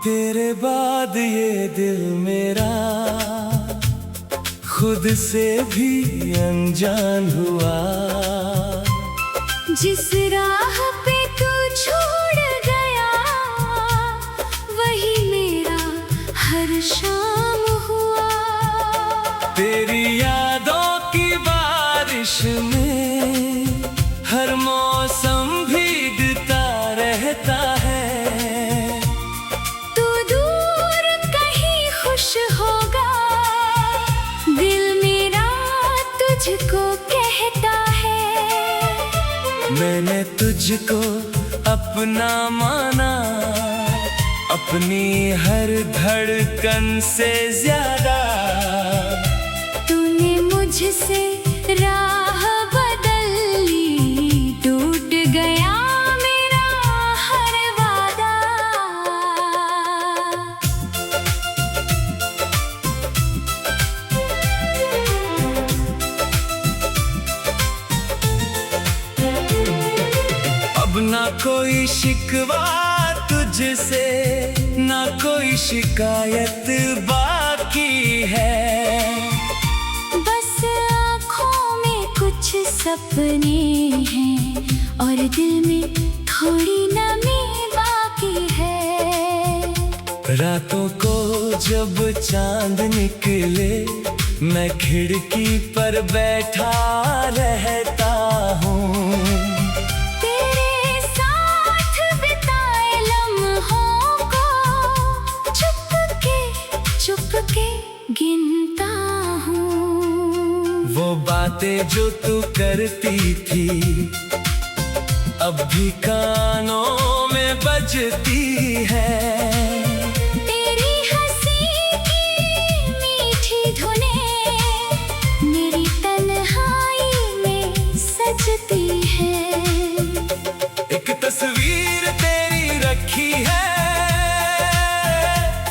तेरे बाद ये दिल मेरा खुद से भी अनजान हुआ। जिस राह पे तू छोड़ गया वही मेरा हर शाम हुआ। तेरी यादों की बारिश में हर मौसम भीगता रहता है। तू दूर कहीं खुश होगा दिल मेरा तुझको कहता है। मैंने तुझको अपना माना अपनी हर धड़कन से ज्यादा। तूने मुझसे राह बदल ली टूट गया मेरा हर वादा। अब ना कोई शिकवा तुझसे ना कोई शिकायत बाकी है। बस आँखों में कुछ सपने हैं और दिल में थोड़ी नमी बाकी है। रातों को जब चांद निकले मैं खिड़की पर बैठा रहता हूँ। तेरे साथ बिताए लम्हों को चुपके गिनता हूँ। वो बातें जो तू करती थी अब भी कानों में बजती है। तेरी हंसी की मीठी धुनें मेरी तन्हाई में सजती है। एक तस्वीर तेरी रखी है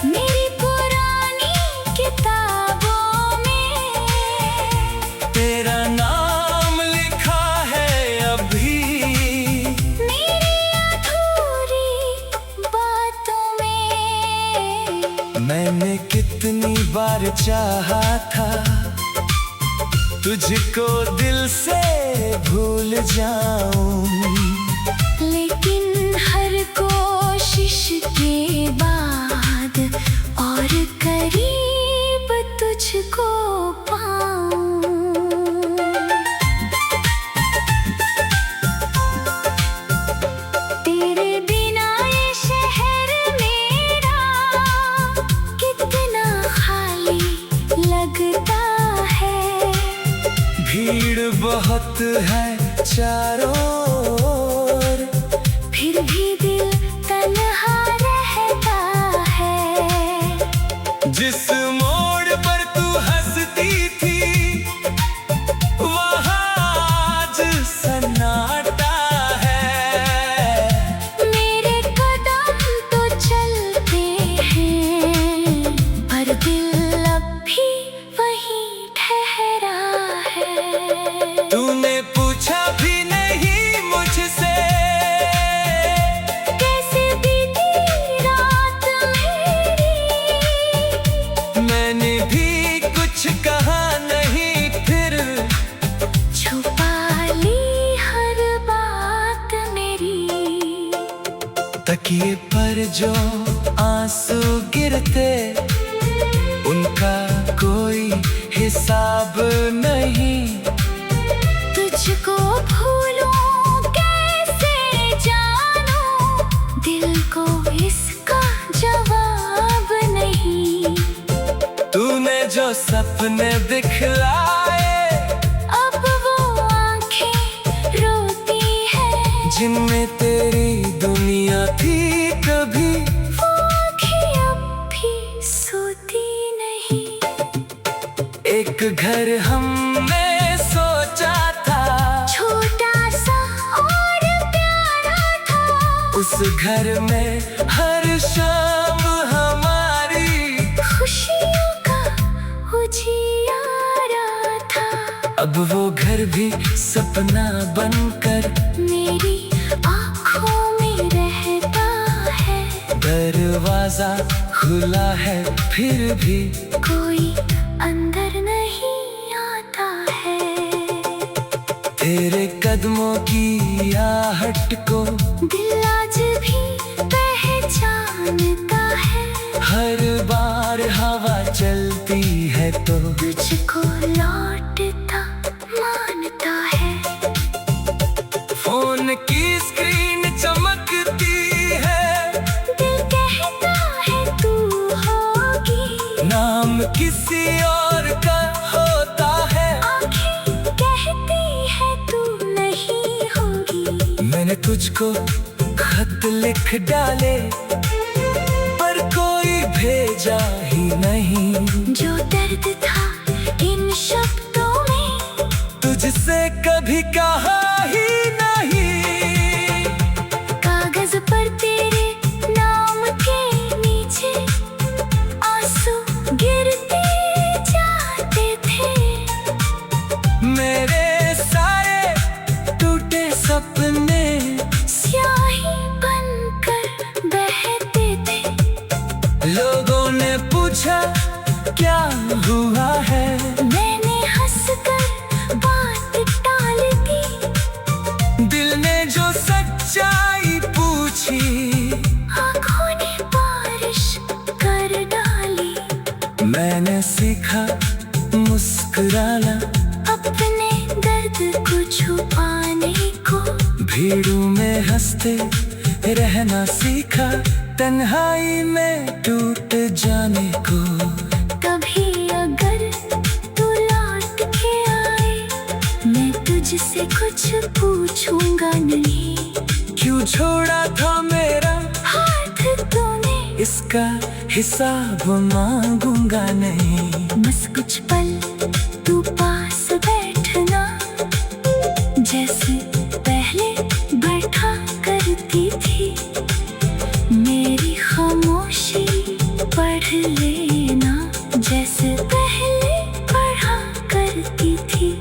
मेरी पुरानी किताबों में। तेरा नाम लिखा है अभी मेरी अधूरी बातों में। मैंने कितनी बार चाहा था तुझको दिल से भूल जाऊं। लेकिन हर कोशिश के बाद और करीब तुझको पाऊं। तेरे बिना ये शहर मेरा कितना खाली लगता है। भीड़ बहुत है चारों ओर फिर भी दिल तन्हा रहता है। जिस मोड़ पर तू हंसती थी वहाँ आज सन्नाटा है। मेरे कदम तो चलते हैं पर दिल अब भी वहीं ठहरा है। तूने पूछा भी नहीं मुझसे कैसे बीती रात मेरी। मैंने भी कुछ कहा नहीं फिर छुपा ली हर बात मेरी। तकिए पर जो आंसू गिरते उनका कोई हिसाब नहीं। तुझको भूलूं कैसे जानूं दिल को इसका जवाब नहीं। तूने जो सपने दिखलाए अब वो आंखें रोती है जिनमें तेरी दुनिया थी कभी वो आंखें अब भी सोती नहीं। एक घर हमने सोचा था छोटा सा और प्यारा था। उस घर में हर शाम हमारी खुशियों का उजियारा था। अब वो घर भी सपना बनकर मेरी आँखों में रहता है। दरवाजा खुला है फिर भी कोई अंदर नहीं आता है। तेरे कदमों की आहट को दिल आज भी पहचानता है। हर बार हवा चलती है तो तुझको लौटता मानता है। फोन की स्क्रीन चमकती है, दिल कहता है तू होगी, नाम किसी और का होता है। आँखें कहती है तू नहीं होगी। मैंने तुझको खत लिख डाले पर कोई भेजा ही नहीं। जो दर्द था इन शब्दों में तुझसे कभी कहा ही नहीं। कागज पर तेरे नाम के नीचे आंसू गिरते जाते थे। मेरे सारे टूटे सपने स्याही बनकर बहते थे। लोगों ने पूछा क्या हुआ है, मैंने हंसकर बात टाल दी। दिल ने जो सच्चाई पूछी आँखों ने बारिश कर डाली। मैंने सीखा मुस्कुराना, अपने दर्द को छुपाने को। भीड़ों में हंसते रहना सीखा, तन्हाई में टूट जाने को। कभी अगर तू लौट के आए, मैं तुझसे कुछ पूछूंगा नहीं। क्यों छोड़ा था मेरा हाथ तूने, इसका हिसाब मांगूंगा नहीं। बस कुछ पल तू पास बैठना, जैसे पहले बैठा करती थी। मेरी खामोशी पढ़ लेना, जैसे पहले पढ़ा करती थी।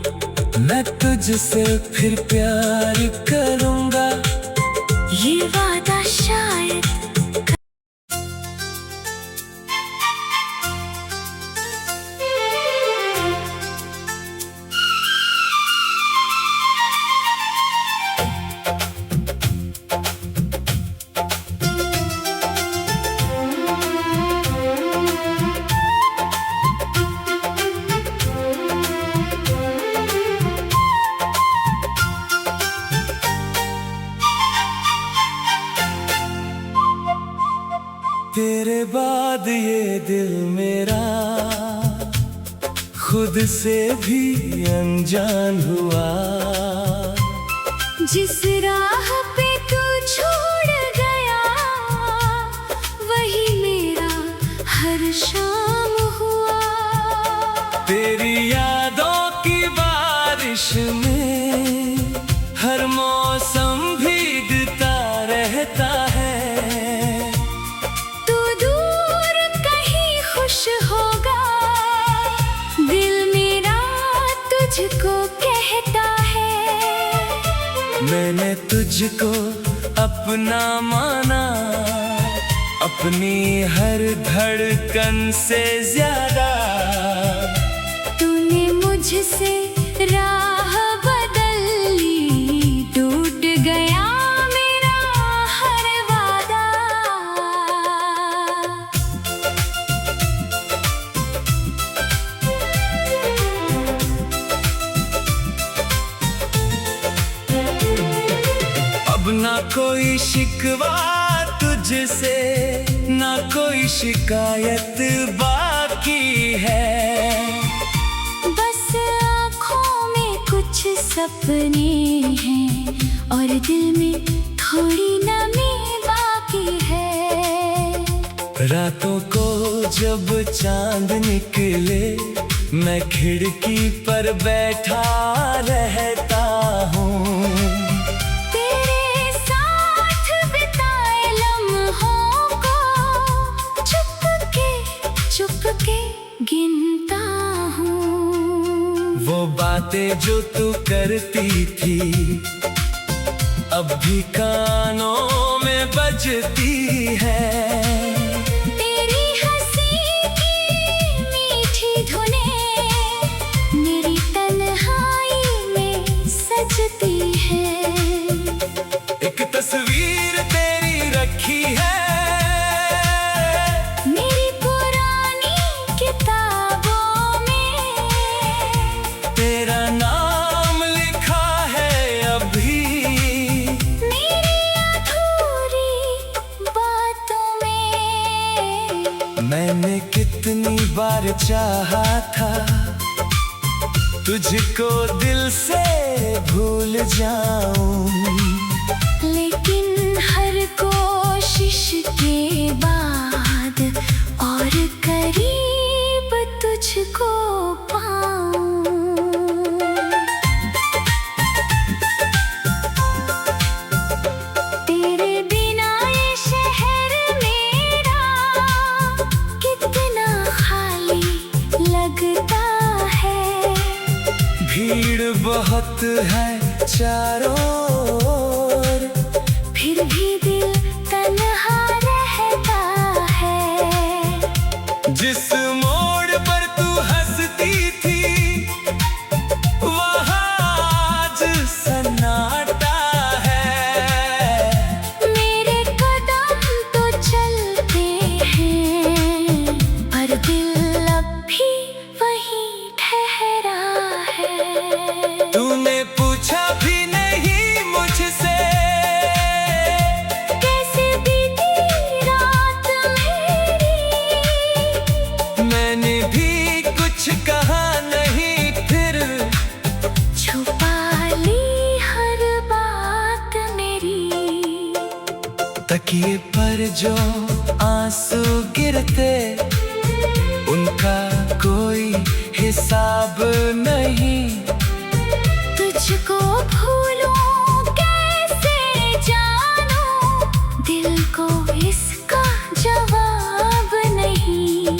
मैं तुझसे फिर प्यार करूंगा, ये वादा शायद तेरे बाद ये दिल मेरा खुद से भी अनजान हुआ। जिस राह पे तू छोड़ गया, वही मेरा हर शाम हुआ। तेरी यादों की बारिश में हर मौसम भीगता रहता है। तू दूर कहीं खुश होगा, दिल मेरा तुझको कहता है। मैंने तुझको अपना माना, अपनी हर धड़कन से ज्यादा। तूने मुझसे राह बदल ली, टूट गया मेरा हर वादा। अब ना कोई शिकवा तुझसे, ना कोई शिकायत बाकी है। बस आँखों में कुछ सपने हैं और दिल में थोड़ी नमी बाकी है। रातों को जब चांद निकले, मैं खिड़की पर बैठा रहता हूँ। तेरे साथ बिताए लम्हों को चुपके गिनता हूँ। वो बातें जो तू करती थी अब भी कानों में बजती है। तेरी हंसी की मीठी धुनें मेरी तन्हाई में सजती है। एक तस्वीर तेरी रखी है मेरी पुरानी किताबों में, तेरा नाम लिखा है अभी मेरी अधूरी बातों में। मैंने कितनी बार चाहा था तुझको दिल से भूल जाऊं, लेकिन हर कोशिश के बाद और करीब तुझको पाऊं। तेरे बिना ये शहर मेरा कितना खाली लगता है। भीड़ बहुत है चारों ओर, फिर भी दिल तन्हा रहता है। जिस मोड़ पर तू हंसती थी वहाँ आज सन्नाटा है। मेरे कदम तो चलते हैं पर दिल अब भी वहीं ठहरा है। तूने पूछा भी नहीं मुझसे कैसे बीती रात मेरी, मैंने भी कुछ कहा नहीं, फिर छुपा ली हर बात मेरी। तकिए पर जो आंसू गिरते उनका कोई हिसाब नहीं। तुझको भूलूं कैसे जानूं, दिल को इसका जवाब नहीं।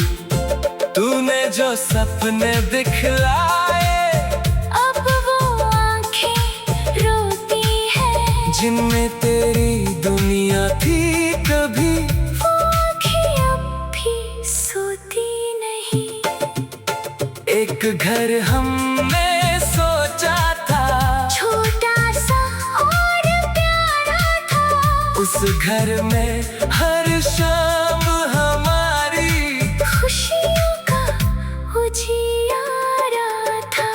तूने जो सपने दिखलाए अब वो आंखें रोती है, जिनमें तेरी दुनिया थी कभी वो आंखें अब भी सोती नहीं। एक घर हमने सोचा था छोटा सा और प्यारा था, उस घर में हर शाम हमारी खुशियों का उजियारा था।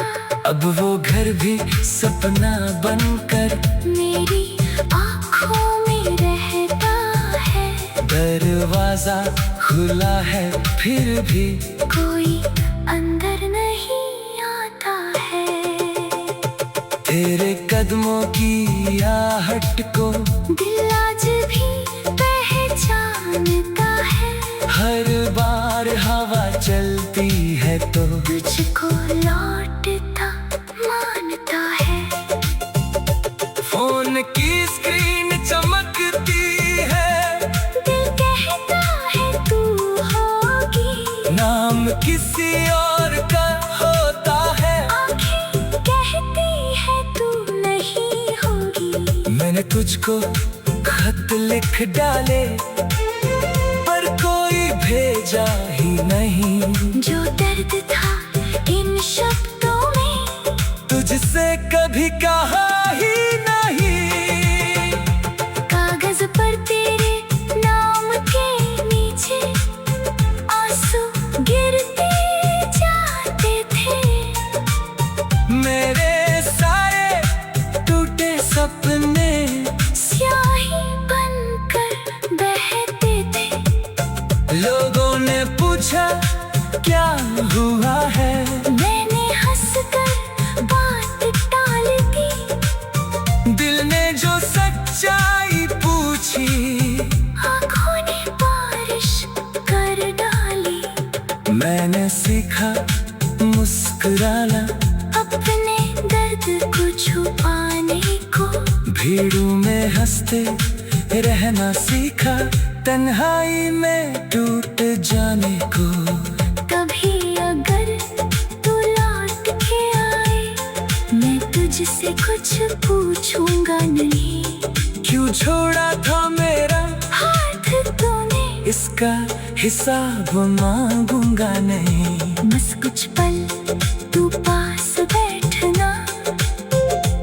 अब वो घर भी सपना बनकर मेरी आँखों में रहता है। दरवाजा खुला है फिर भी कोई अंदर नहीं आता है। तेरे कदमों की आहट को दिल आज भी पहचानता है। हर बार हवा चलती है तो तुझको लौटता मानता है। फोन की स्क्रीन चमकती है, दिल कहता है तू होगी, नाम किसी और का होता है। आँखें कहती है तू नहीं होगी। मैंने तुझको खत लिख डाले पर कोई भेजा ही नहीं। जो दर्द था इन शब्दों में तुझसे कभी कहा ही नहीं। कागज पर तेरे नाम के नीचे आंसू गिरते जाते थे। मेरे सारे टूटे सपने स्याही बनकर बहते थे। लोगों ने पूछा क्या हुआ है, मैंने हंसकर बात टाल दी। दिल ने जो सच्चाई पूछी आँखों ने बारिश कर डाली। मैंने सीखा मुस्कुराना अपने दर्द को छुपाने को। भीड़ों में हंसते रहना सीखा, तन्हाई में टूट जाने को। कभी अगर तू लौट के आए, मैं तुझसे कुछ पूछूंगा नहीं। क्यों छोड़ा था मेरा हाथ तो इसका हिसाब मांगूंगा नहीं। बस कुछ पल तू पास बैठना,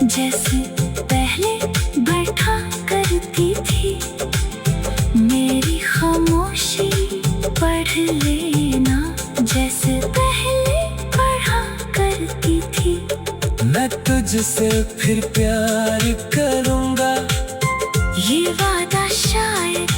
जैसे पहले बैठा करती थी। मेरी खामोशी पढ़ लेना, जैसे पहले पढ़ा करती थी। मैं तुझसे फिर प्यार करूंगा, ये वादा शायद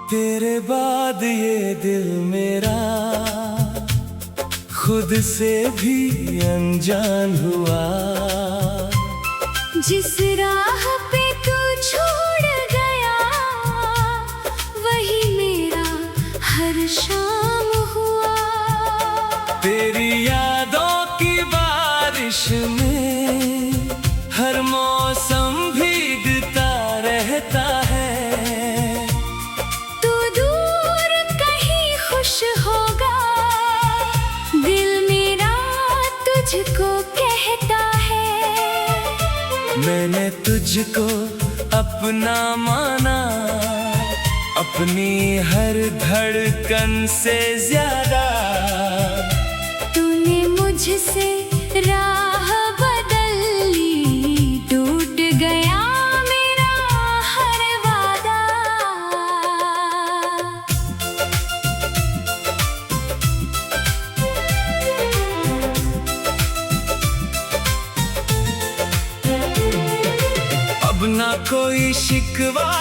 तेरे बाद ये दिल मेरा खुद से भी अनजान हुआ। जिस राह पे तू छोड़ गया, वही मेरा हर शाम हुआ। तेरी यादों की बारिश में हर मौसम भीगता रहता है। तू दूर कहीं खुश होगा, दिल मेरा तुझको कहता है। मैंने तुझको अपना माना, अपनी हर धड़कन से ज्यादा। तूने मुझसे राह बदल ली, टूट गया मेरा हर वादा। अब ना कोई शिकवा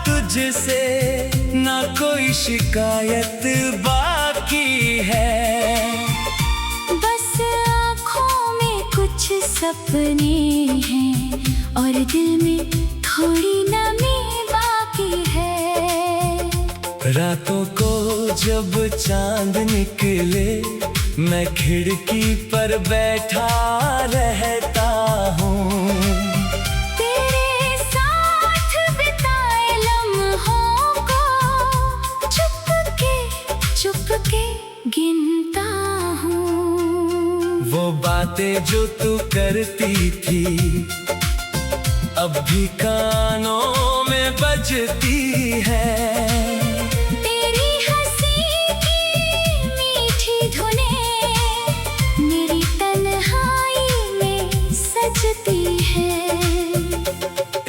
तुझसे, ना कोई शिकायत बाकी है। बस आँखों में कुछ सपने हैं, और दिल में थोड़ी नमी बाकी है। रातों को जब चांद निकले, मैं खिड़की पर बैठा रहता हूँ। तेरे साथ बिताए लम्हों को चुपके गिनता हूँ। वो बातें जो तू करती थी, अब भी कानों में बजती है। तेरी हंसी की मीठी धुनें मेरी तन्हाई में सजती है।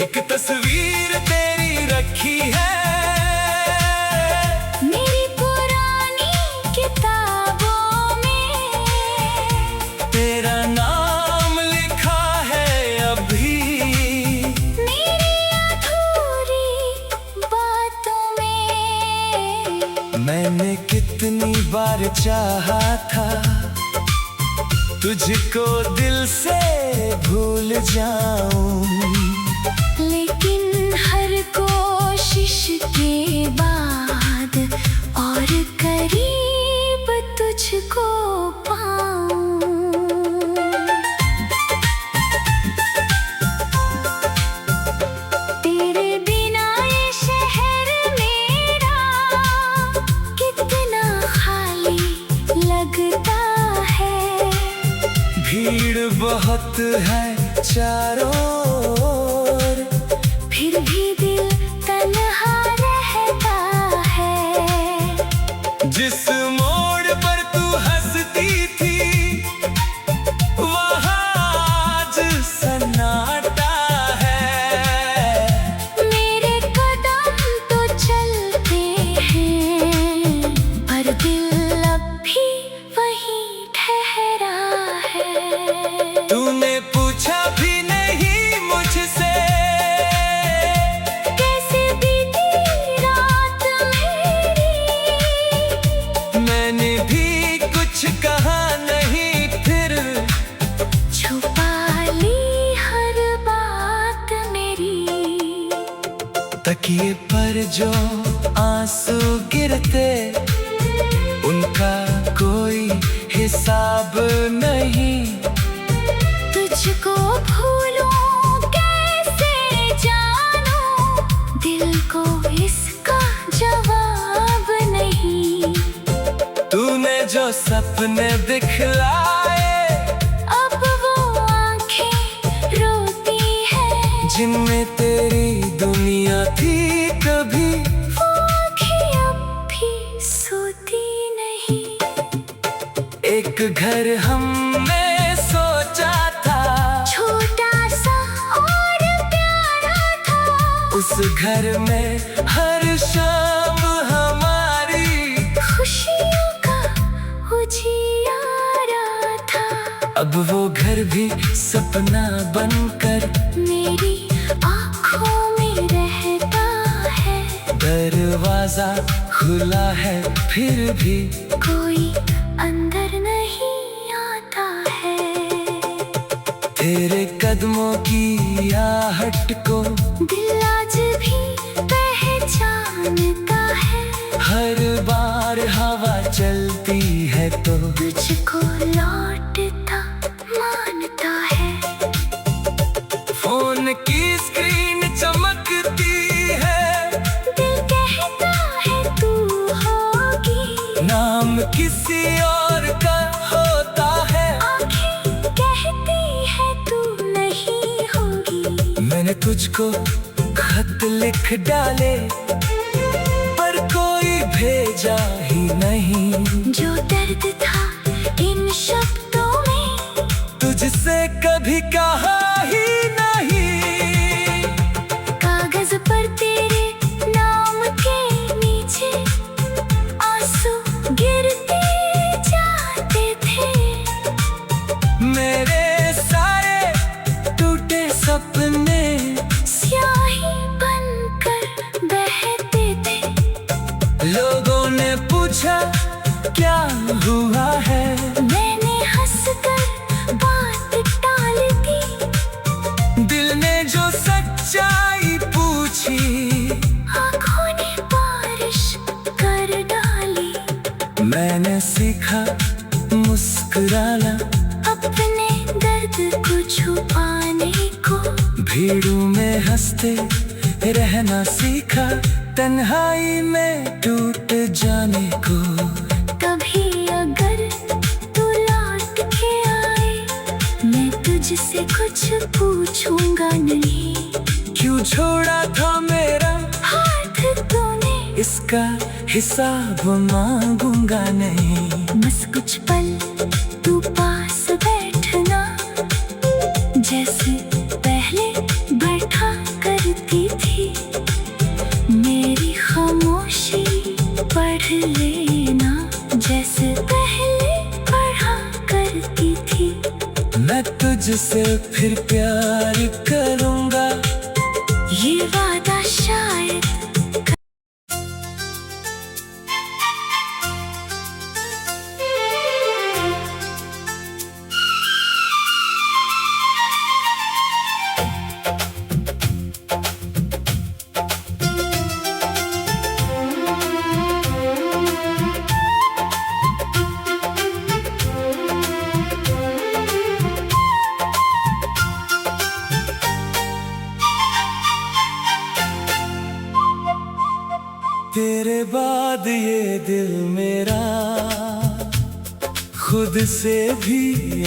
एक तस्वीर तेरी रखी है मेरी पुरानी किताबों में, तेरा नाम लिखा है अभी मेरी अधूरी बातों में। मैंने कितनी बार चाहा था तुझको दिल से भूल जाऊं, लेकिन हर कोशिश के बाद और करीब तुझको पाऊं। तेरे बिना ये शहर मेरा कितना खाली लगता है। भीड़ बहुत है चारों ओर, फिर भी दिल तन्हा रहता है। जिस मोड़ पर तू हंसती थी, वहाँ आज सन्नाटा है। मेरे कदम तो चलते हैं, पर दिल अब भी वहीं ठहरा है। तूने पूछा भी नहीं मुझसे, कैसे बीती रात मेरी, मैंने भी कुछ कहा नहीं। फिर छुपा ली हर बात मेरी। तकिए पर जो आंसू गिरते उनका कोई हिसाब नहीं। तुझको भूलूं कैसे जानूं, दिल को इसका जवाब नहीं। तूने जो सपने दिखलाए अब वो आंखें रोती है, जिनमें तेरी दुनिया थी कभी वो आंखें अब भी सोती नहीं। एक घर हमने सोचा था, छोटा सा और प्यारा था, उस घर में हर शाम हमारी खुशियों का उजियारा था। अब वो घर भी सपना बनकर मेरी आँखों में रहता है, दरवाजा खुला है फिर भी कोई अंदर नहीं आता है। तेरे कदमों की आहट को दिल आज भी पहचानता है, हर बार हवा चलती है तो तुझको लौटता मानता है। फोन की स्क्रीन चमकती है, दिल कहता है तू होगी, नाम किसी और का होता है। आँखें कहती है तू नहीं होगी। मैंने तुझको खत लिख डाले पर कोई भेजा ही नहीं। जो दर्द था इन शब्दों में, तुझसे कभी कहा ही नहीं। कागज पर तेरे नाम के नीचे आंसू गिरते जाते थे। मेरे सारे टूटे सपने स्याही बनकर बहते थे। लोगों ने पूछा क्या हुआ है, मैंने हंसकर बात टाल दी, दिल ने जो सच्चाई पूछी आँखों ने बारिश कर डाली। मैंने सीखा मुस्कुराना, अपने दर्द को छुपाने को, भीड़ों में हंसते रहना सीखा, तन्हाई में टूट जाने को। कभी अगर तू लौट के आए, मैं तुझसे कुछ पूछूंगा नहीं। क्यों छोड़ा था मेरा हाथ तूने, इसका हिसाब मांगूंगा नहीं। बस कुछ पल तू पास बैठना, जैसे पहले बैठा करती थी। मेरी खामोशी पढ़ लेना, जैसे पहले पढ़ा करती थी। मैं तुझसे फिर प्यार करूंगा, ये वादा शायद तेरे बाद ये दिल मेरा खुद से भी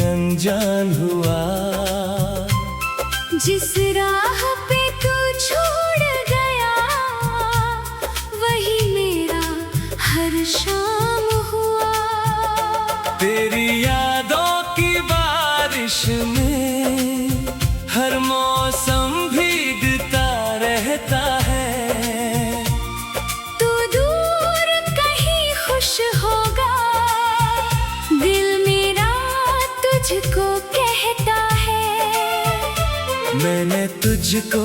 अनजान हुआ। जिस राह पे तू छोड़ गया, वही मेरा हर शाम हुआ। तेरी यादों की बारिश में हर मौसम भीगता रहता है। तू दूर कहीं खुश होगा, दिल मेरा तुझको कहता है। मैंने तुझको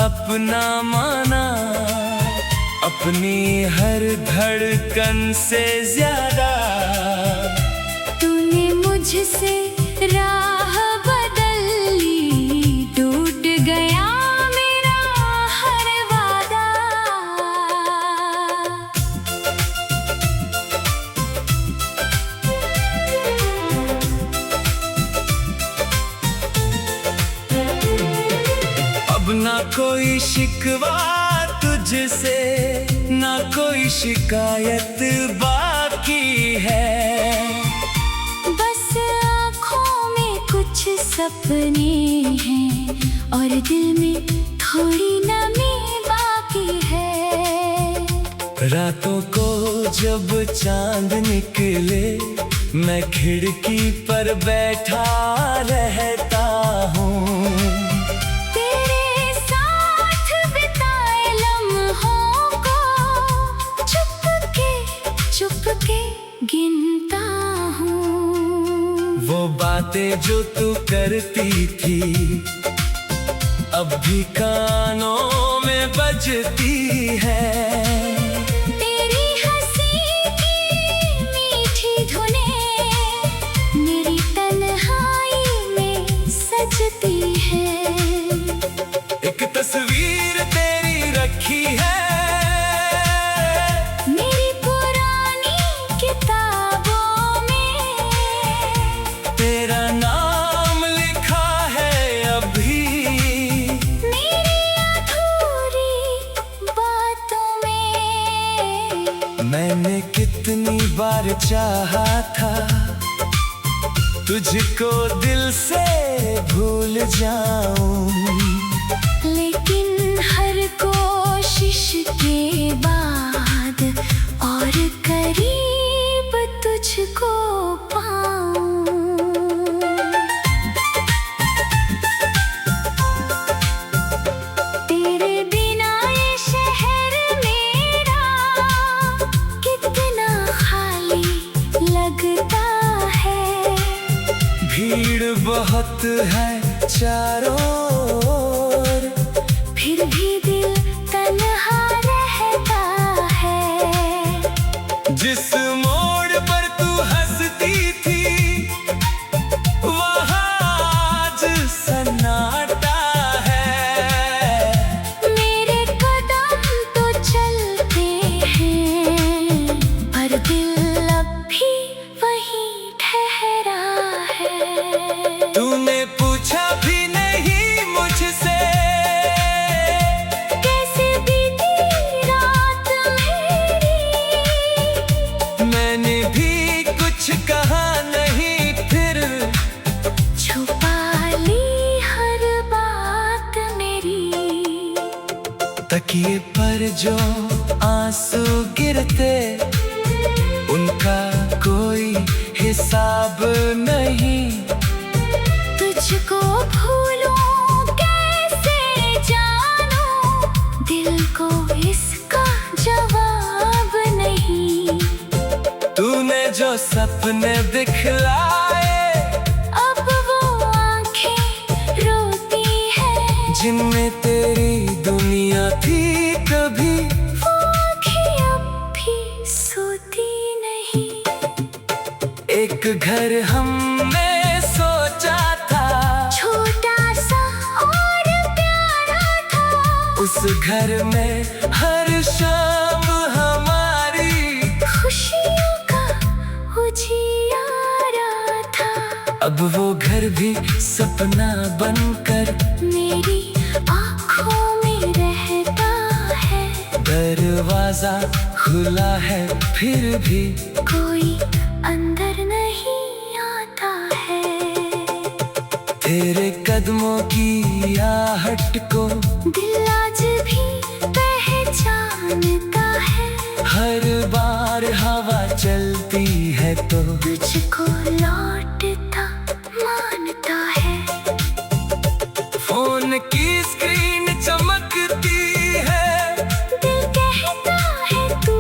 अपना माना, अपनी हर धड़कन से ज्यादा। तूने मुझसे राह बदल ली, टूट गया मेरा हर वादा। कोई शिकवा तुझसे, ना कोई शिकायत बाकी है। बस आँखों में कुछ सपने हैं और दिल में थोड़ी नमी बाकी है। रातों को जब चांद निकले, मैं खिड़की पर बैठा रहता हूँ। तेरे साथ बिताए लम्हों को चुपके गिनता हूँ। वो बातें जो तू करती थी अब भी कानों में बजती है। तेरी हंसी की मीठी धुनें मेरी तन्हाई में सजती है। एक तस्वीर तेरी रखी है मेरी पुरानी किताबों में, तेरा नाम लिखा है अभी मेरी अधूरी बातों में। मैंने कितनी बार चाहा था तुझको दिल से भूल जाऊं, लेकिन हर कोशिश के बाद और करीब तुझको पाऊं। तेरे बिना ये शहर मेरा कितना खाली लगता है। भीड़ बहुत है चारों ओर, फिर भी दिल तन्हा रहता है। जिस मोड़ पर तू हंसती थी वहाँ आज सन्नाटा है। मेरे कदम तो चलते हैं पर दिल अब भी वहीं ठहरा है। तूने पूछा भी नहीं मुझसे कैसे बीती रात मेरी, मैंने भी कुछ कहा नहीं, फिर छुपा ली हर बात मेरी। तकिए पर जो आंसू गिरते उनका कोई हिसाब नहीं। तुझको भूलूं कैसे जानूं, दिल को इसका जवाब नहीं। तूने जो सपने दिखलाए अब वो आंखें रोती है, जिनमें तेरी दुनिया थी कभी वो आंखें अब भी सोती नहीं। एक घर हमने सोचा था छोटा सा और प्यारा था, उस घर में हर शाम हमारी खुशियों का उजियारा था। अब वो घर भी सपना बनकर मेरी आँखों में रहता है। दरवाजा खुला है फिर भी कोई अंदर नहीं आता है। तेरे कदमों की आहट को दिल आज भी पहचानता है। हर बार हवा चलती है तो तुझको लौटता मानता है। फोन की स्क्रीन चमकती है, दिल कहता है तू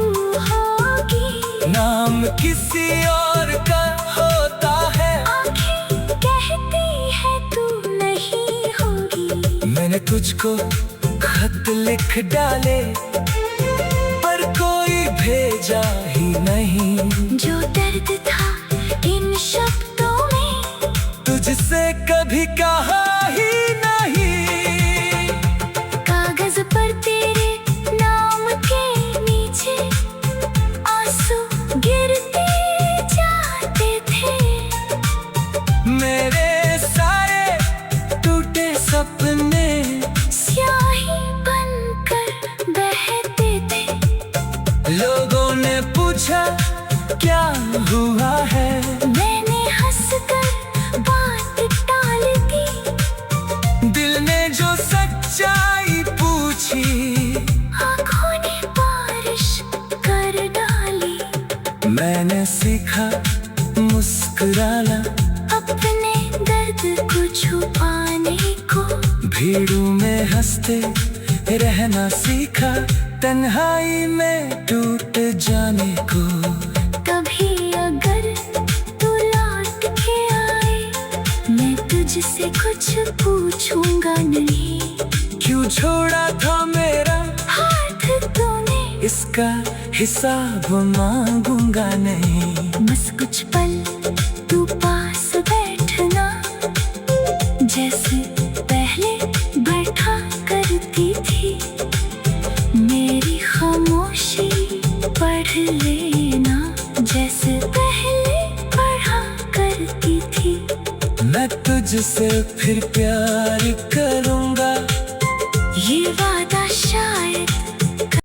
होगी, नाम किसी और का होता है। आँखें कहती है तू नहीं होगी। मैंने तुझको खत लिख डाले पर कोई भेजा ही नहीं। जो दर्द था इन शब्दों में तुझसे कभी कहा ही नहीं। कागज पर तेरे नाम के नीचे आंसू गिरते जाते थे। मेरे सारे टूटे सपने स्याही समझा क्या हुआ है। मैंने हंसकर बात टाल दी, दिल ने जो सच्चाई पूछी, आँखों ने बारिश कर डाली। मैंने सीखा मुस्कुराना, अपने दर्द को छुपाने को। भीड़ों में हंसते रहना सीखा, तन्हाई में टूट जाने को। कभी अगर तू लौट के आए, मैं तुझसे कुछ पूछूंगा नहीं। क्यों छोड़ा था मेरा हाथ तूने, इसका हिसाब मांगूंगा नहीं। बस कुछ पल तू पास बैठना, जैसे पहले बैठा करती थी। मेरी खामोशी पढ़ लेना, जैसे पहले पढ़ा करती थी। मैं तुझसे फिर प्यार